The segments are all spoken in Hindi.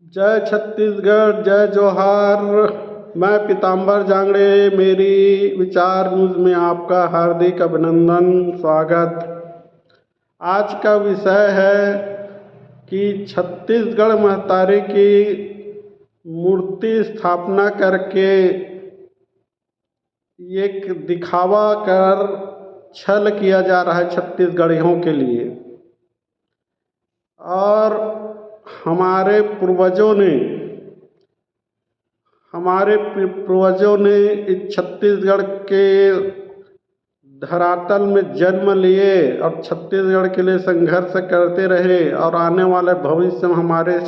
जय छत्तीसगढ़, जय जोहार। मैं पीताम्बर जांगड़े, मेरी विचार न्यूज़ में आपका हार्दिक अभिनंदन, स्वागत। आज का विषय है कि छत्तीसगढ़ महतारी की मूर्ति स्थापना करके एक दिखावा कर छल किया जा रहा है छत्तीसगढ़ियों के लिए। और हमारे पूर्वजों ने इस छत्तीसगढ़ के धरातल में जन्म लिए और छत्तीसगढ़ के लिए संघर्ष करते रहे और आने वाले भविष्य में हमारे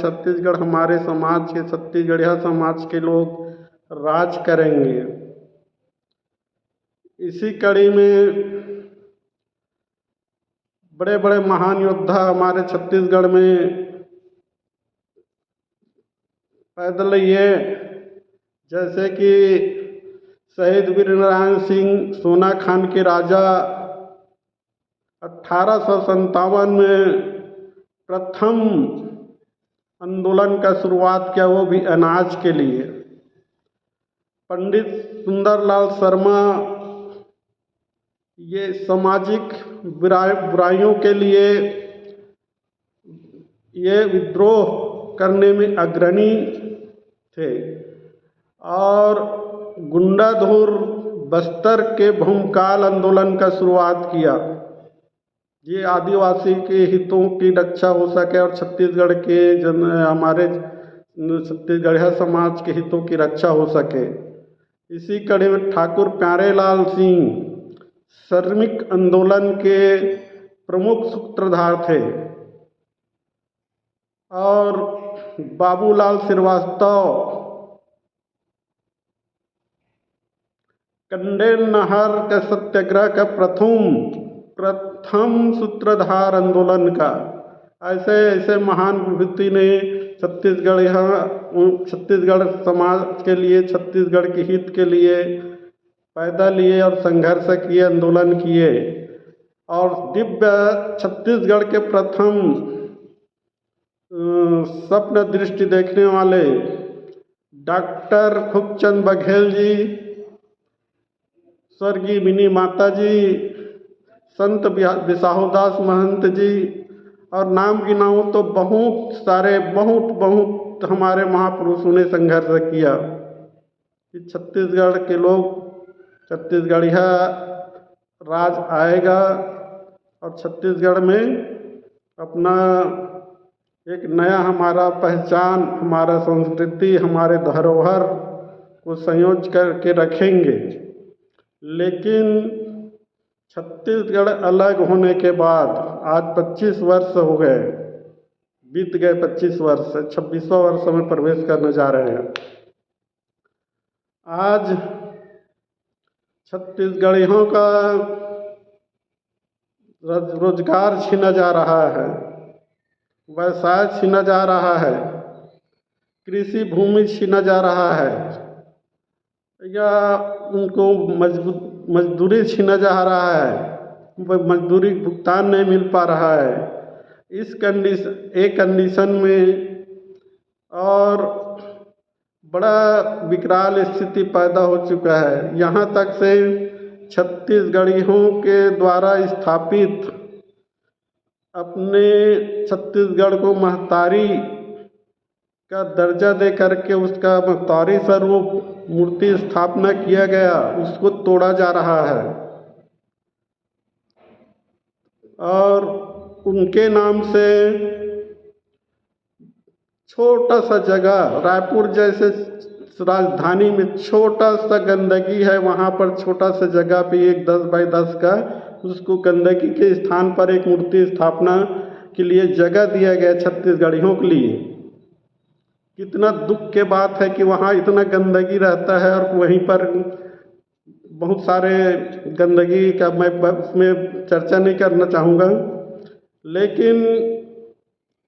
समाज के छत्तीसगढ़िया समाज के लोग राज करेंगे। इसी कड़ी में बड़े बड़े महान योद्धा हमारे छत्तीसगढ़ में पैदल ये, जैसे कि शहीद वीरनारायण सिंह सोना खान के राजा 1857 में प्रथम आंदोलन का शुरुआत किया, वो भी अनाज के लिए। पंडित सुंदरलाल शर्मा ये सामाजिक बुराइयों के लिए ये विद्रोह करने में अग्रणी थे और गुंडाधुर बस्तर के भूमकाल आंदोलन का शुरुआत किया। ये आदिवासी के हितों की रक्षा हो सके और छत्तीसगढ़ के हमारे छत्तीसगढ़िया समाज के हितों की रक्षा हो सके। इसी कड़ी में ठाकुर प्यारेलाल सिंह श्रमिक आंदोलन के प्रमुख सूत्रधार थे और बाबूलाल श्रीवास्तव कंडेल नहर के सत्याग्रह का प्रथम सूत्रधार आंदोलन का। ऐसे ऐसे महान विभूति ने छत्तीसगढ़ समाज के लिए, छत्तीसगढ़ के हित के लिए पैदा लिए और संघर्ष किए, आंदोलन किए। और दिव्य छत्तीसगढ़ के प्रथम स्वप्न दृष्टि देखने वाले डॉक्टर खूबचंद बघेल जी, स्वर्गीय मिनी माता जी, संत बिसाहूदास महंत जी और नाम गिनाऊं तो बहुत हमारे महापुरुषों ने संघर्ष किया कि छत्तीसगढ़ के लोग, छत्तीसगढ़िया राज आएगा और छत्तीसगढ़ में अपना एक नया हमारा पहचान, हमारा संस्कृति, हमारे धरोहर को संयोज करके रखेंगे। लेकिन छत्तीसगढ़ अलग होने के बाद आज 25 वर्ष हो गए, बीत गए 25 वर्ष, 26वां वर्ष में प्रवेश करने जा रहे हैं। आज छत्तीसगढ़ियों का रोजगार छीना जा रहा है, व्यवसाय छीना जा रहा है, कृषि भूमि छीना जा रहा है या उनको मजदूरी छीना जा रहा है, मजदूरी भुगतान नहीं मिल पा रहा है। इस कंडीशन में और बड़ा विकराल स्थिति पैदा हो चुका है। यहाँ तक से छत्तीसगढ़ियों के द्वारा स्थापित अपने छत्तीसगढ़ को महतारी का दर्जा दे करके उसका महतारी स्वरूप मूर्ति स्थापना किया गया, उसको तोड़ा जा रहा है और उनके नाम से छोटा सा जगह, रायपुर जैसे राजधानी में छोटा सा गंदगी है, वहाँ पर छोटा सा जगह पे एक 10 बाई 10 का उसको गंदगी के स्थान पर एक मूर्ति स्थापना के लिए जगह दिया गया छत्तीसगढ़ियों के लिए। कितना दुख के बात है कि वहाँ इतना गंदगी रहता है और वहीं पर बहुत सारे गंदगी का मैं उसमें चर्चा नहीं करना चाहूँगा, लेकिन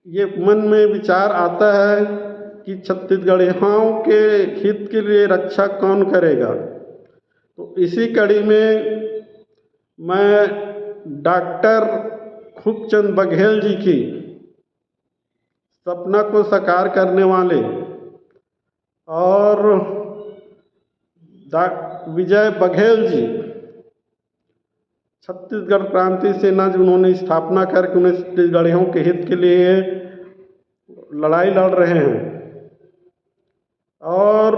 ये मन में विचार आता है कि छत्तीसगढ़ियों के हित के लिए रक्षा कौन करेगा। तो इसी कड़ी में मैं डॉक्टर खूबचंद बघेल जी की सपना को साकार करने वाले और विजय बघेल जी, छत्तीसगढ़ क्रांति सेना जिन्होंने स्थापना करके उन्हें छत्तीसगढ़ियों के हित के लिए लड़ाई लड़ रहे हैं। और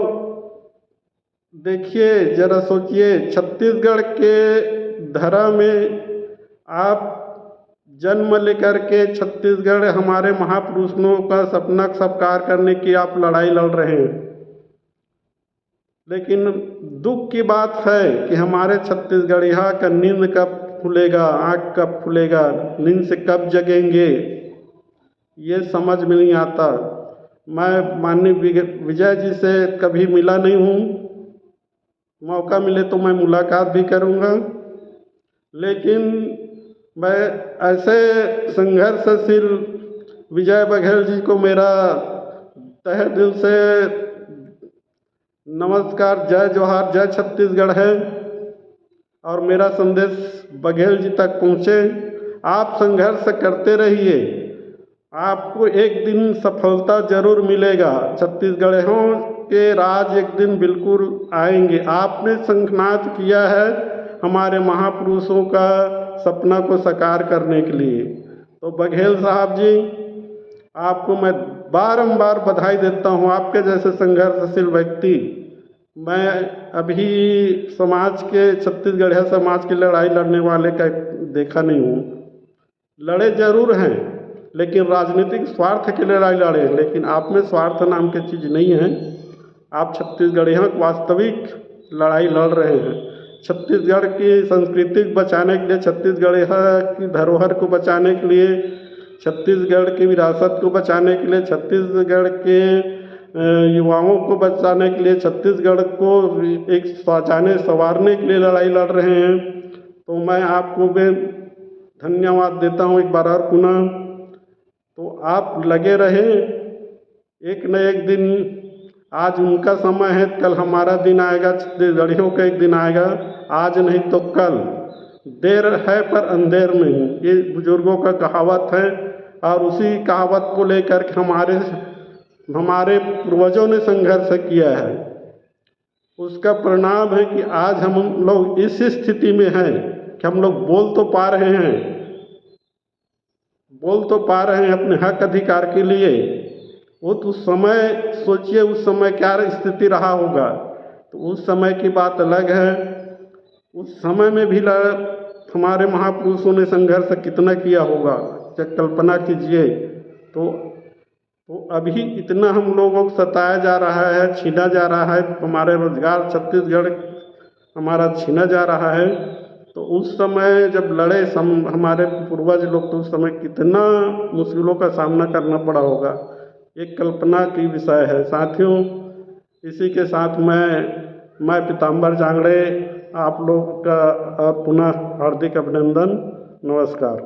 देखिए, जरा सोचिए, छत्तीसगढ़ के धरा में आप जन्म लेकर के छत्तीसगढ़ हमारे महापुरुषों का सपना साकार करने की आप लड़ाई लड़ रहे हैं। लेकिन दुख की बात है कि हमारे छत्तीसगढ़िया का नींद कब खुलेगा, आँख कब खुलेगा, नींद से कब जगेंगे, ये समझ में नहीं आता। मैं माननीय विजय जी से कभी मिला नहीं हूँ, मौका मिले तो मैं मुलाकात भी करूँगा। लेकिन मैं ऐसे संघर्षशील विजय बघेल जी को मेरा तहे दिल से नमस्कार, जय जोहार, जय छत्तीसगढ़ है। और मेरा संदेश बघेल जी तक पहुँचे। आप संघर्ष करते रहिए, आपको एक दिन सफलता जरूर मिलेगा। छत्तीसगढ़ियों के राज एक दिन बिल्कुल आएंगे। आपने संघनाद किया है हमारे महापुरुषों का सपना को साकार करने के लिए। तो बघेल साहब जी, आपको मैं बारंबार बधाई देता हूँ। आपके जैसे संघर्षशील व्यक्ति मैं अभी समाज के, छत्तीसगढ़िया समाज की लड़ाई लड़ने वाले का देखा नहीं हूँ। लड़े जरूर हैं, लेकिन राजनीतिक स्वार्थ के लिए लड़ाई लड़े, लेकिन आप में स्वार्थ नाम की चीज़ नहीं है। आप छत्तीसगढ़िया वास्तविक लड़ाई लड़ रहे हैं। छत्तीसगढ़ की संस्कृति को बचाने के लिए, छत्तीसगढ़िया की धरोहर को बचाने के लिए, छत्तीसगढ़ की विरासत को बचाने के लिए, छत्तीसगढ़ के युवाओं को बचाने के लिए, छत्तीसगढ़ को एक संवारने के लिए लड़ाई लड़ रहे हैं। तो मैं आपको भी धन्यवाद देता हूँ एक बार और पुनः। तो आप लगे रहे, एक न एक दिन, आज उनका समय है, कल हमारा दिन आएगा, छत्तीसगढ़ियों का एक दिन आएगा। आज नहीं तो कल, देर है पर अंधेर नहीं, ये बुजुर्गों का कहावत है। और उसी कहावत को लेकर के हमारे पूर्वजों ने संघर्ष किया है। उसका परिणाम है कि आज हम लोग इस स्थिति में हैं कि हम लोग बोल तो पा रहे हैं अपने हक अधिकार के लिए। वो तो उस समय सोचिए, उस समय क्या स्थिति रहा होगा। तो उस समय की बात अलग है। उस समय में भी हमारे महापुरुषों ने संघर्ष कितना किया होगा, जब कल्पना कीजिए। तो अभी इतना हम लोगों को सताया जा रहा है, छीना जा रहा है, हमारे रोजगार छत्तीसगढ़ हमारा छीना जा रहा है। तो उस समय जब लड़े हमारे पूर्वज लोग, तो उस समय कितना मुश्किलों का सामना करना पड़ा होगा, एक कल्पना की विषय है। साथियों, इसी के साथ मैं पीताम्बर जांगड़े आप लोग का पुनः हार्दिक अभिनंदन, नमस्कार।